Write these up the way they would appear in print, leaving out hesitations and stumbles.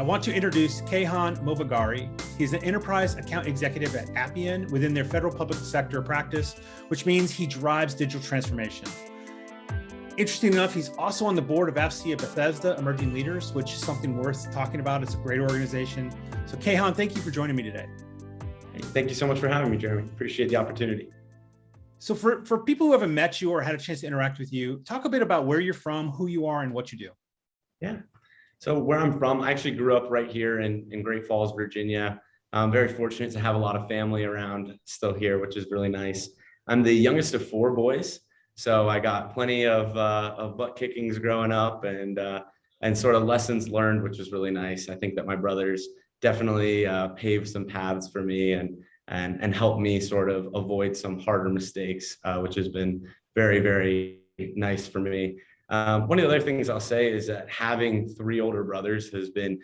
want to introduce Cayhan Movaghari. He's an enterprise account executive at Appian within their federal public sector practice, which means he drives digital transformation. Interesting enough, he's also on the board of AFCEA Bethesda Emerging Leaders, which is something worth talking about. It's a great organization. So Cayhan, thank you for joining me today. Hey, thank you so much for having me, Jeremy. Appreciate the opportunity. So for people who haven't met you or had a chance to interact with you, talk a bit about where you're from, who you are, and what you do. Yeah. So where I'm from, I actually grew up right here in Great Falls, Virginia. I'm very fortunate to have a lot of family around still here, which is really nice. I'm the youngest of 4 boys. So I got plenty of butt kickings growing up and sort of lessons learned, which was really nice. I think that my brothers definitely paved some paths for me and helped me sort of avoid some harder mistakes, which has been very, very nice for me. One of the other things I'll say is that having 3 older brothers has been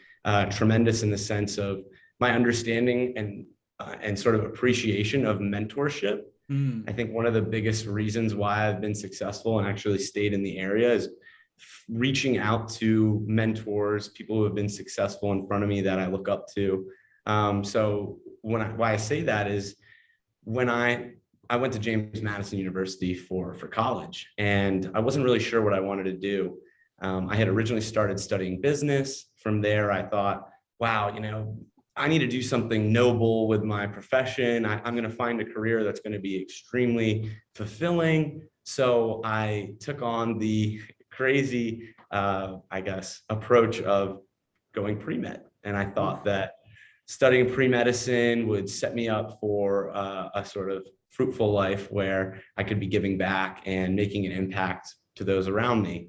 tremendous in the sense of my understanding and sort of appreciation of mentorship. I think one of the biggest reasons why I've been successful and actually stayed in the area is reaching out to mentors, people who have been successful in front of me that I look up to. So why I say that is when I went to James Madison University for college, and I wasn't really sure what I wanted to do. I had originally started studying business. From there, I thought, wow, I need to do something noble with my profession. I'm going to find a career that's going to be extremely fulfilling. So I took on the crazy, approach of going pre-med. And I thought that studying pre-medicine would set me up for a sort of fruitful life where I could be giving back and making an impact to those around me.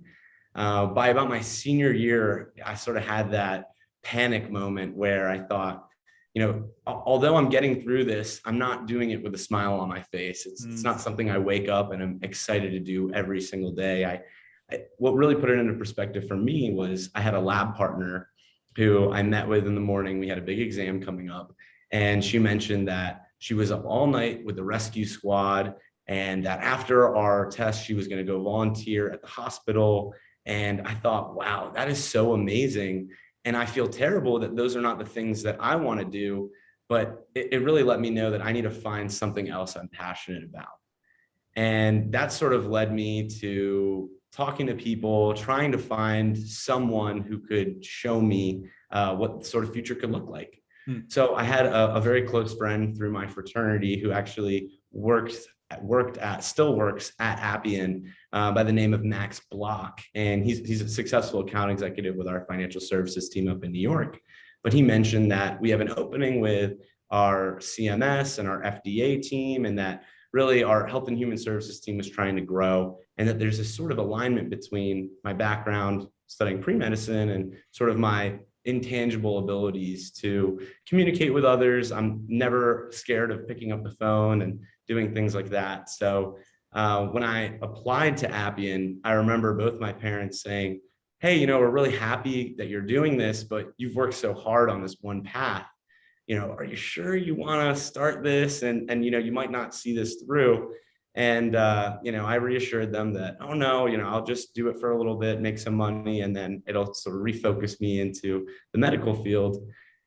By about my senior year, I sort of had that panic moment where I thought, although I'm getting through this, I'm not doing it with a smile on my face. It's not something I wake up and I'm excited to do every single day. What really put it into perspective for me was I had a lab partner who I met with in the morning. We had a big exam coming up, and she mentioned that she was up all night with the rescue squad, and that after our test, she was going to go volunteer at the hospital. And I thought, wow, that is so amazing. And I feel terrible that those are not the things that I want to do, but it really let me know that I need to find something else I'm passionate about. And that sort of led me to talking to people, trying to find someone who could show me what the sort of future could look like. So I had a very close friend through my fraternity who actually still works at Appian by the name of Max Block. And he's a successful account executive with our financial services team up in New York. But he mentioned that we have an opening with our CMS and our FDA team, and that really our health and human services team was trying to grow, and that there's this sort of alignment between my background studying pre-medicine and sort of my intangible abilities to communicate with others. I'm never scared of picking up the phone and doing things like that. So when I applied to Appian, I remember both my parents saying, hey, we're really happy that you're doing this, but you've worked so hard on this one path. Are you sure you want to start this? And you might not see this through. And, I reassured them that, oh no, I'll just do it for a little bit, make some money, and then it'll sort of refocus me into the medical field.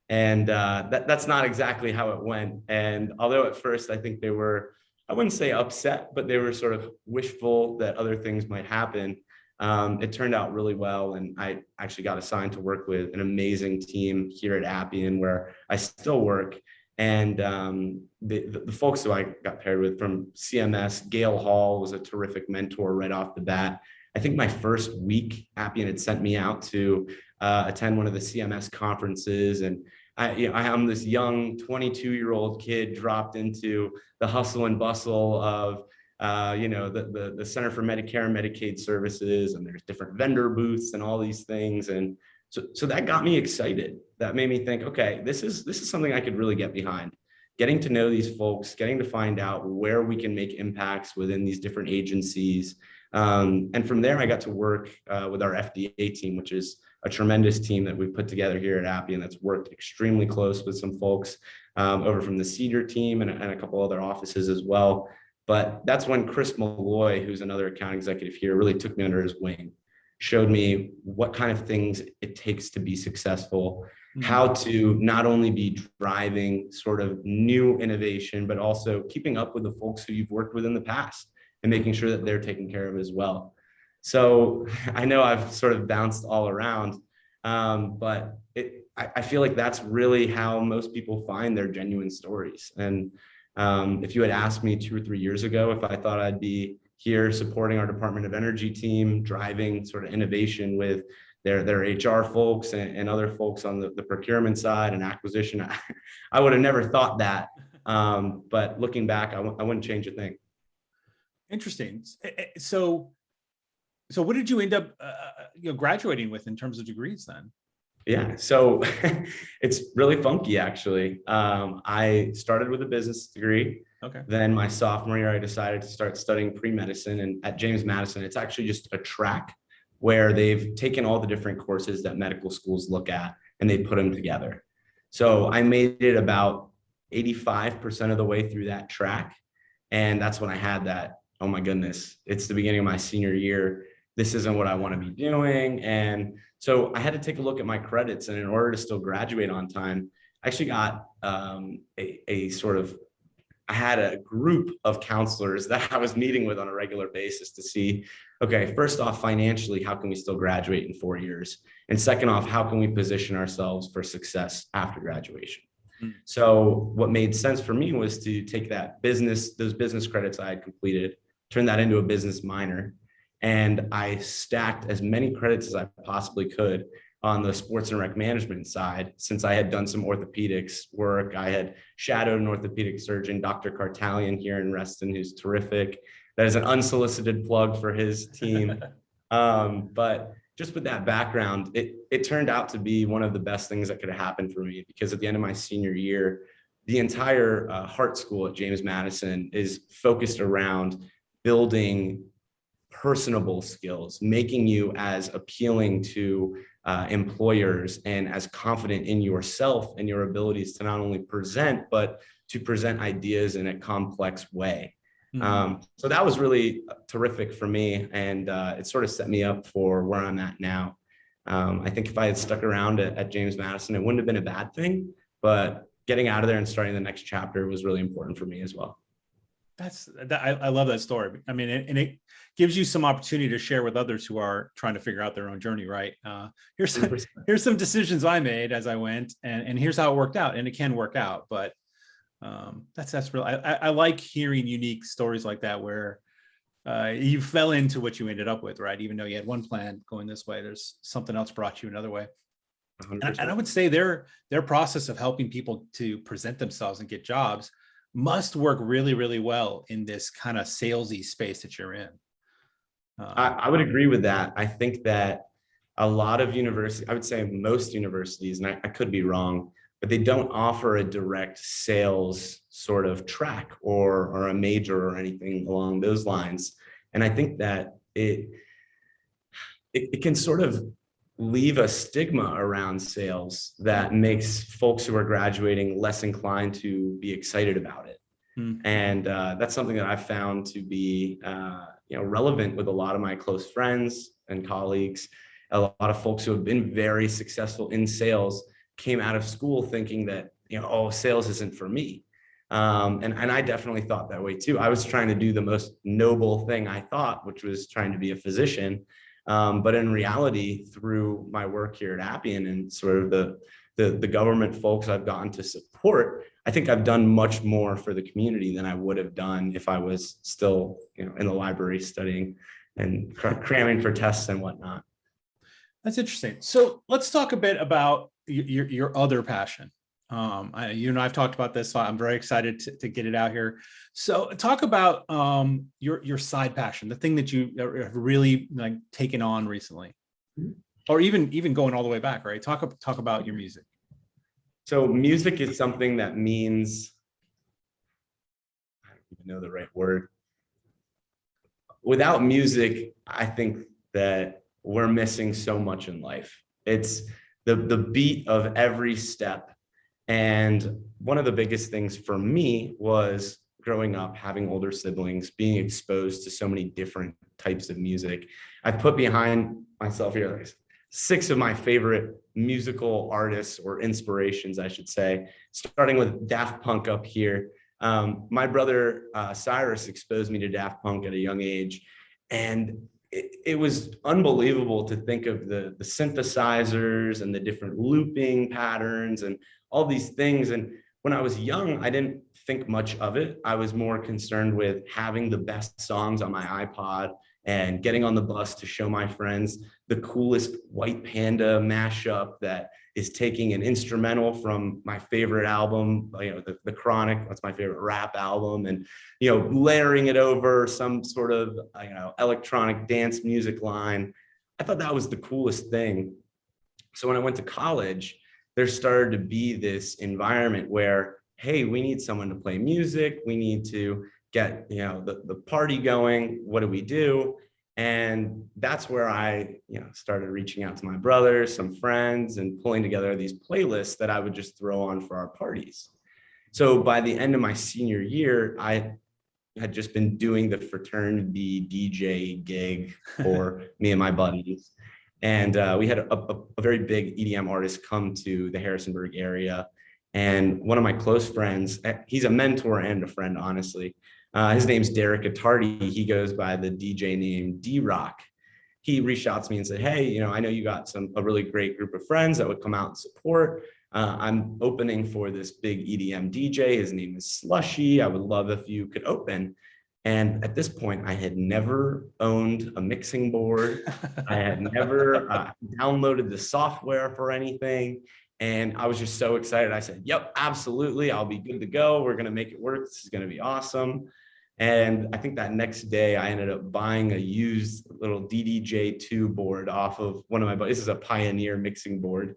And that's not exactly how it went. And although at first I think they were, I wouldn't say upset, but they were sort of wishful that other things might happen. It turned out really well. And I actually got assigned to work with an amazing team here at Appian, where I still work. And the folks who I got paired with from CMS, Gail Hall was a terrific mentor right off the bat. I think my first week, Appian had sent me out to attend one of the CMS conferences. And I'm this young 22-year-old kid dropped into the hustle and bustle of the Center for Medicare and Medicaid Services, and there's different vendor booths and all these things. And so that got me excited. That made me think, okay, this is something I could really get behind. Getting to know these folks, getting to find out where we can make impacts within these different agencies. And from there, I got to work with our FDA team, which is a tremendous team that we put together here at Appian that's worked extremely close with some folks over from the Cedar team and a couple other offices as well. But that's when Chris Malloy, who's another account executive here, really took me under his wing. showed me what kind of things it takes to be successful, how to not only be driving sort of new innovation, but also keeping up with the folks who you've worked with in the past and making sure that they're taken care of as well. So I know I've sort of bounced all around, but I feel like that's really how most people find their genuine stories. And if you had asked me 2 or 3 years ago if I thought I'd be here supporting our Department of Energy team, driving sort of innovation with their HR folks and other folks on the procurement side and acquisition, I would have never thought that. But looking back, I wouldn't change a thing. Interesting. So what did you end up graduating with in terms of degrees then? Yeah, so it's really funky, actually. I started with a business degree. Okay. Then my sophomore year, I decided to start studying pre-medicine. And at James Madison, it's actually just a track where they've taken all the different courses that medical schools look at and they put them together. So I made it about 85% of the way through that track. And that's when I had that, oh my goodness, it's the beginning of my senior year. This isn't what I want to be doing. And so I had to take a look at my credits. And in order to still graduate on time, I actually got I had a group of counselors that I was meeting with on a regular basis to see, okay, first off, financially, how can we still graduate in 4 years? And second off, how can we position ourselves for success after graduation? So what made sense for me was to take those business credits I had completed, turn that into a business minor. And I stacked as many credits as I possibly could on the sports and rec management side. Since I had done some orthopedics work, I had shadowed an orthopedic surgeon, Dr. Cartalian here in Reston, who's terrific. That is an unsolicited plug for his team. But just with that background, it turned out to be one of the best things that could have happened for me, because at the end of my senior year, the entire Heart School at James Madison is focused around building personable skills, making you as appealing to employers and as confident in yourself and your abilities to not only present, but to present ideas in a complex way. So that was really terrific for me. And it sort of set me up for where I'm at now. I think if I had stuck around at James Madison, it wouldn't have been a bad thing, but getting out of there and starting the next chapter was really important for me as well. I love that story. I mean, and it gives you some opportunity to share with others who are trying to figure out their own journey, right? Here's some decisions I made as I went, and here's how it worked out, and it can work out. But that's real. I like hearing unique stories like that where you fell into what you ended up with, right? Even though you had one plan going this way, there's something else brought you another way. And I would say their process of helping people to present themselves and get jobs must work really, really well in this kind of salesy space that you're in. I would agree with that. I think that a lot of universities, I would say most universities, and I could be wrong, but they don't offer a direct sales sort of track or a major or anything along those lines. And I think that it can sort of leave a stigma around sales that makes folks who are graduating less inclined to be excited about it. And that's something that I've found to be relevant with a lot of my close friends and colleagues. A lot of folks who have been very successful in sales came out of school thinking that, sales isn't for me. And I definitely thought that way too. I was trying to do the most noble thing I thought, which was trying to be a physician. But in reality, through my work here at Appian and sort of the government folks I've gotten to support, I think I've done much more for the community than I would have done if I was still, in the library studying and cramming for tests and whatnot. That's interesting. So let's talk a bit about your other passion. I've talked about this, so I'm very excited to get it out here. So talk about your side passion, the thing that you have really taken on recently, or even going all the way back, right? Talk about your music. So music is something that means, I don't even know the right word. Without music, I think that we're missing so much in life. It's the beat of every step. And one of the biggest things for me was growing up, having older siblings, being exposed to so many different types of music. I've put behind myself here. Like 6 of my favorite musical artists or inspirations, I should say, starting with Daft Punk up here. My brother Cyrus exposed me to Daft Punk at a young age, and it was unbelievable to think of the synthesizers and the different looping patterns and all these things. And when I was young, I didn't think much of it. I was more concerned with having the best songs on my iPod and getting on the bus to show my friends the coolest White Panda mashup that is taking an instrumental from my favorite album, the Chronic, that's my favorite rap album, and layering it over some sort of electronic dance music line. I thought that was the coolest thing. So when I went to college, there started to be this environment where, hey, we need someone to play music, we need to get the party going. What do we do? And that's where I started reaching out to my brothers, some friends, and pulling together these playlists that I would just throw on for our parties. So by the end of my senior year, I had just been doing the fraternity DJ gig for me and my buddies. And we had a very big EDM artist come to the Harrisonburg area. And one of my close friends, he's a mentor and a friend, honestly. His name's Derek Attardi. He goes by the DJ name D-Rock. He reached out to me and said, hey, I know you got a really great group of friends that would come out and support. I'm opening for this big EDM DJ. His name is Slushy. I would love if you could open. And at this point, I had never owned a mixing board. I had never downloaded the software for anything. And I was just so excited. I said, yep, absolutely. I'll be good to go. We're going to make it work. This is going to be awesome. And I think that next day I ended up buying a used little DDJ2 board off of one of my buddies. This is a Pioneer mixing board.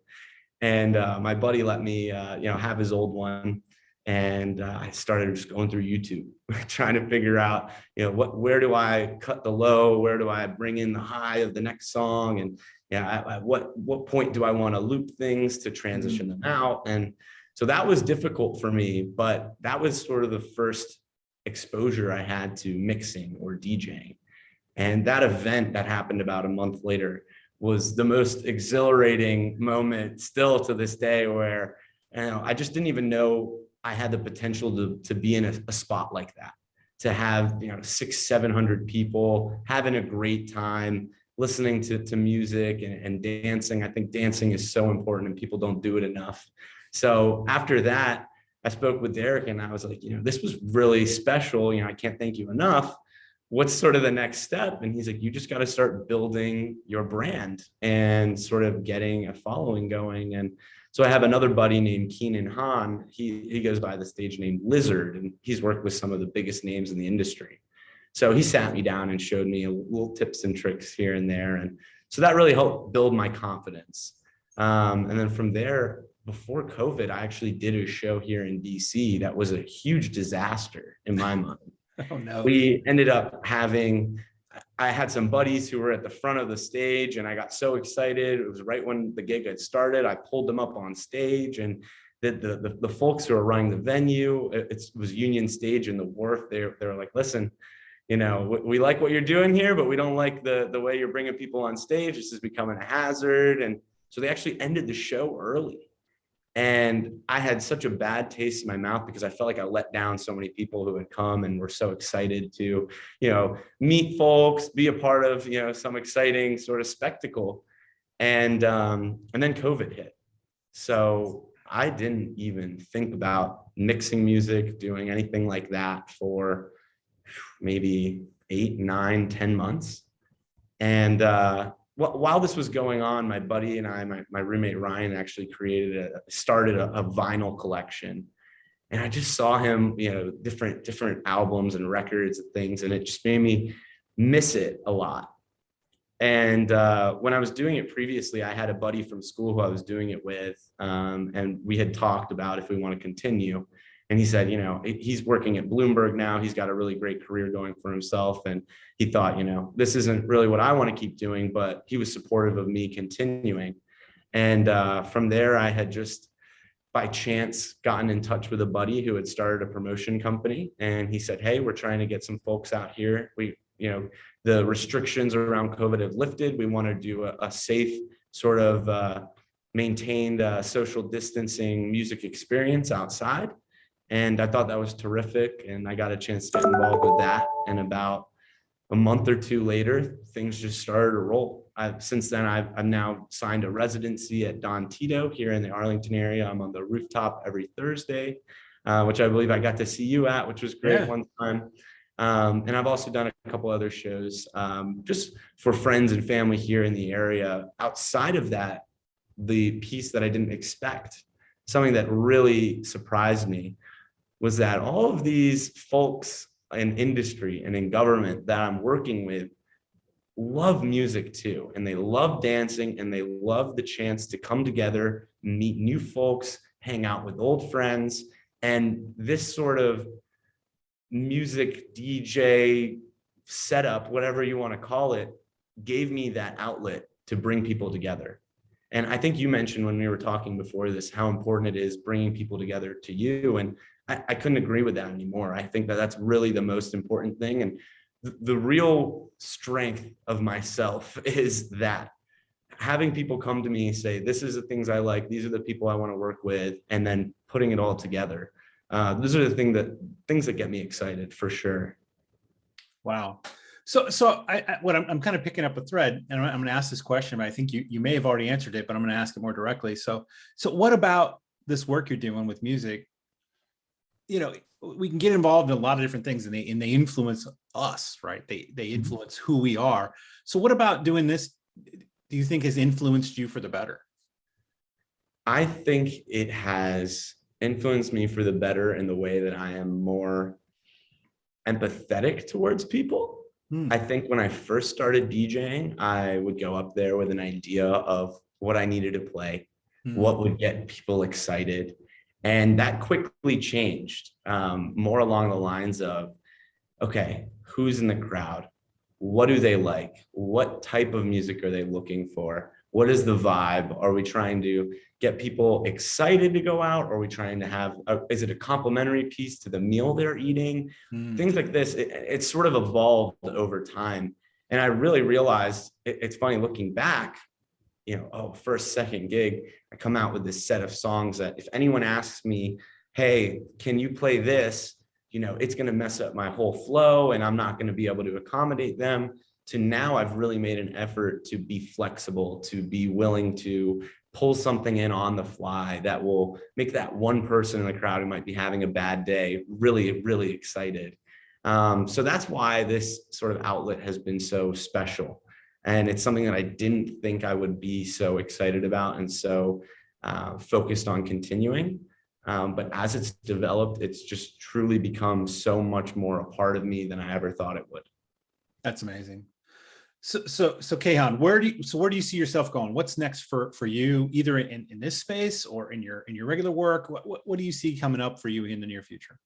And my buddy let me, have his old one. And I started just going through YouTube, trying to figure out, where do I cut the low? Where do I bring in the high of the next song? And at what point do I want to loop things to transition them out? And so that was difficult for me, but that was sort of the first exposure I had to mixing or DJing. And that event that happened about a month later was the most exhilarating moment still to this day, where I just didn't even know I had the potential to be in a spot like that, to have 600-700 people having a great time, listening to music and dancing. I think dancing is so important and people don't do it enough. So after that, I spoke with Derek and I was like, this was really special. I can't thank you enough. What's sort of the next step? And he's like, you just got to start building your brand and sort of getting a following going. And so I have another buddy named Keenan Han. He goes by the stage name Lizard, and he's worked with some of the biggest names in the industry. So he sat me down and showed me little tips and tricks here and there. And so that really helped build my confidence. And then from there, before COVID, I actually did a show here in DC that was a huge disaster in my mind. Oh, no. We ended up I had some buddies who were at the front of the stage and I got so excited. It was right when the gig had started. I pulled them up on stage, and the folks who were running the venue, it was Union Stage in the Wharf. They were like, listen, we like what you're doing here, but we don't like the way you're bringing people on stage. This is becoming a hazard. And so they actually ended the show early. And I had such a bad taste in my mouth because I felt like I let down so many people who had come and were so excited to, meet folks, be a part of, some exciting sort of spectacle. And then COVID hit. So I didn't even think about mixing music, doing anything like that for maybe 8, 9, 10 months. And while this was going on, my buddy and I, my roommate Ryan, actually started a vinyl collection. And I just saw him, different albums and records and things, and it just made me miss it a lot. And when I was doing it previously, I had a buddy from school who I was doing it with, and we had talked about if we want to continue. And he said, he's working at Bloomberg now. He's got a really great career going for himself. And he thought, this isn't really what I want to keep doing, but he was supportive of me continuing. And from there, I had just by chance gotten in touch with a buddy who had started a promotion company. And he said, hey, we're trying to get some folks out here. We the restrictions around COVID have lifted. We want to do a safe sort of maintained social distancing music experience outside. And I thought that was terrific. And I got a chance to get involved with that. And about a month or two later, things just started to roll. Since then, I've now signed a residency at Don Tito here in the Arlington area. I'm on the rooftop every Thursday, which I believe I got to see you at, which was great one time. And I've also done a couple other shows just for friends and family here in the area. Outside of that, the piece that I didn't expect, something that really surprised me, was that all of these folks in industry and in government that I'm working with love music too. And they love dancing, and they love the chance to come together, meet new folks, hang out with old friends. And this sort of music DJ setup, whatever you want to call it, gave me that outlet to bring people together. And I think you mentioned when we were talking before this, how important it is bringing people together to you. And I couldn't agree with that anymore. I think that that's really the most important thing. And the real strength of myself is that having people come to me and say, this is the things I like, these are the people I want to work with, and then putting it all together. Those are the things that get me excited for sure. Wow. So I'm kind of picking up a thread, and I'm going to ask this question, but I think you may have already answered it, but I'm going to ask it more directly. So what about this work you're doing with music? We can get involved in a lot of different things, and they influence us, right? They influence who we are. So what about doing this, do you think has influenced you for the better? I think it has influenced me for the better in the way that I am more empathetic towards people. I think when I first started DJing, I would go up there with an idea of what I needed to play, what would get people excited. And that quickly changed, more along the lines of, okay, who's in the crowd? What do they like? What type of music are they looking for? What is the vibe? Are we trying to get people excited to go out? Are we trying to have, is it a complimentary piece to the meal they're eating? Things like this. It's sort of evolved over time. And I really realized, it's funny looking back, first, second gig, I come out with this set of songs that if anyone asks me, hey, can you play this? It's going to mess up my whole flow and I'm not going to be able to accommodate them. To now I've really made an effort to be flexible, to be willing to pull something in on the fly that will make that one person in the crowd who might be having a bad day really, really excited. So that's why this sort of outlet has been so special. And it's something that I didn't think I would be so excited about and so focused on continuing. But as it's developed, it's just truly become so much more a part of me than I ever thought it would. That's amazing. So Cayhan, where do you see yourself going? What's next for you, either in this space or in your regular work? What do you see coming up for you in the near future?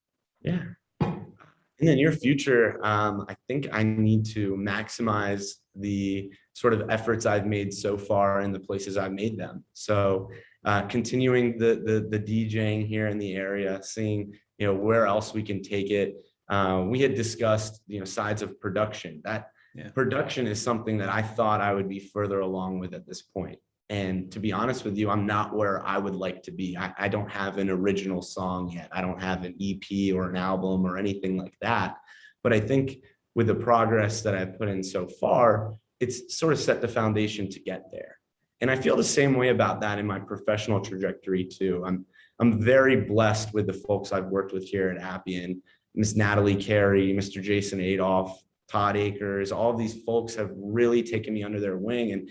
Yeah. In the near future, I think I need to maximize the sort of efforts I've made so far in the places I've made them. So continuing the DJing here in the area, seeing where else we can take it. We had discussed sides of production. Production is something that I thought I would be further along with at this point. And to be honest with you, I'm not where I would like to be. I don't have an original song yet. I don't have an EP or an album or anything like that. But I think with the progress that I've put in so far, it's sort of set the foundation to get there. And I feel the same way about that in my professional trajectory too. I'm very blessed with the folks I've worked with here at Appian, Miss Natalie Carey, Mr. Jason Adolph, Todd Akers. All of these folks have really taken me under their wing. And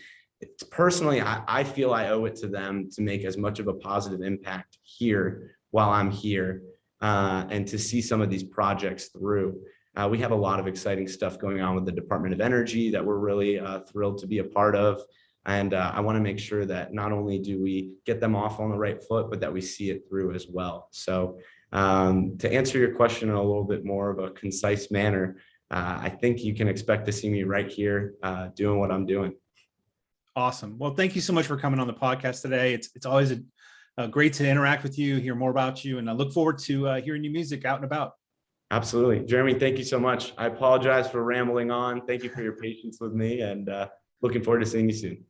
personally, I feel I owe it to them to make as much of a positive impact here while I'm here and to see some of these projects through. We have a lot of exciting stuff going on with the Department of Energy that we're really thrilled to be a part of. And I want to make sure that not only do we get them off on the right foot, but that we see it through as well. So to answer your question in a little bit more of a concise manner, I think you can expect to see me right here doing what I'm doing. Awesome. Well, thank you so much for coming on the podcast today. It's always great to interact with you, hear more about you, and I look forward to hearing your music out and about. Absolutely. Jeremy, thank you so much. I apologize for rambling on. Thank you for your patience with me, and looking forward to seeing you soon.